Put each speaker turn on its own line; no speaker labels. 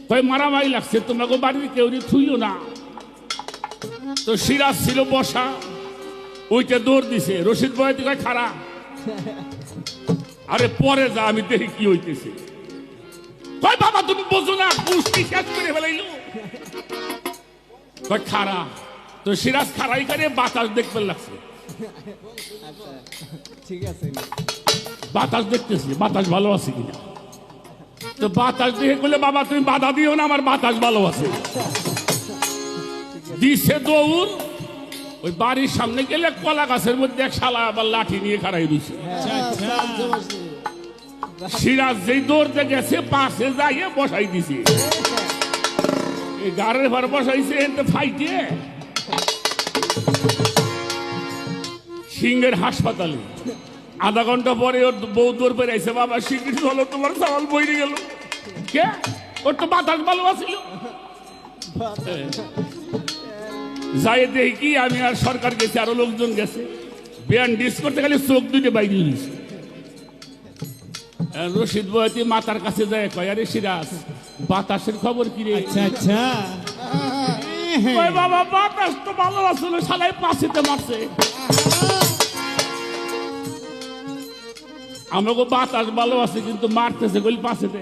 কই মারামারি লাগছে, তোমাকে বাড়ির কেউ থুইও না। তো সিরাজ ছিল বসা, ওইটা দৌড় দিছে। রশিদ বয়াতি কয় খাড়া, আরে পরে যা আমি দেখি কি হইতেছে। কয় বাবা তুমি বোঝো না, পুষ্টি শেষ করে ফেলাইলো। কয় খাড়া। তো সিরাজ খাড়াই করে বাতাস দেখতে লাগছে।
ঠিক আছে,
বাতাস দেখতেছি, বাতাস ভালো আছে কিনা। তো বাতাস দেখে বলে বাবা তুমি বাধা দিও না, আমার বাতাস ভালো আছে। দিছে দৌড়, ওই বাড়ির সামনে গেলে কলা গাছের মধ্যে এক শালা আবার লাঠি নিয়ে খাড়াই দিছে। সিরাজ যেই দৌড়তে গেছে পাশে যাইয়ে বসাই দিছে, এই গাড়ির ভার বসাইছে ফাইটে সিংহের হাসপাতালে। আধা ঘন্টা পরে ওর বউ দৌড় পেরে আইসে, বাবা সিংহ হলো তোমার চাওয়াল বইরে গেল। কে? ওর তো বাতাস ভালো আছিল। যাই দেখি আমি আর সরকার গেছে, আরো লোকজন গেছে, ব্যান্ডেজ করতে গেলে চোখ দুটো বাইরে দিয়েছে। রশিদ বয়াতি মাতার কাছে যায়, কয় আরে সিরাজ বাতাসের খবর কি রে?
আচ্ছা আচ্ছা,
কয় বাবা বাতাস তো ভালো আসলে, শালাই পাশেতে মারছে। আমাকে বাতাস ভালো আছে কিন্তু মারতেছে গলি পাশেতে।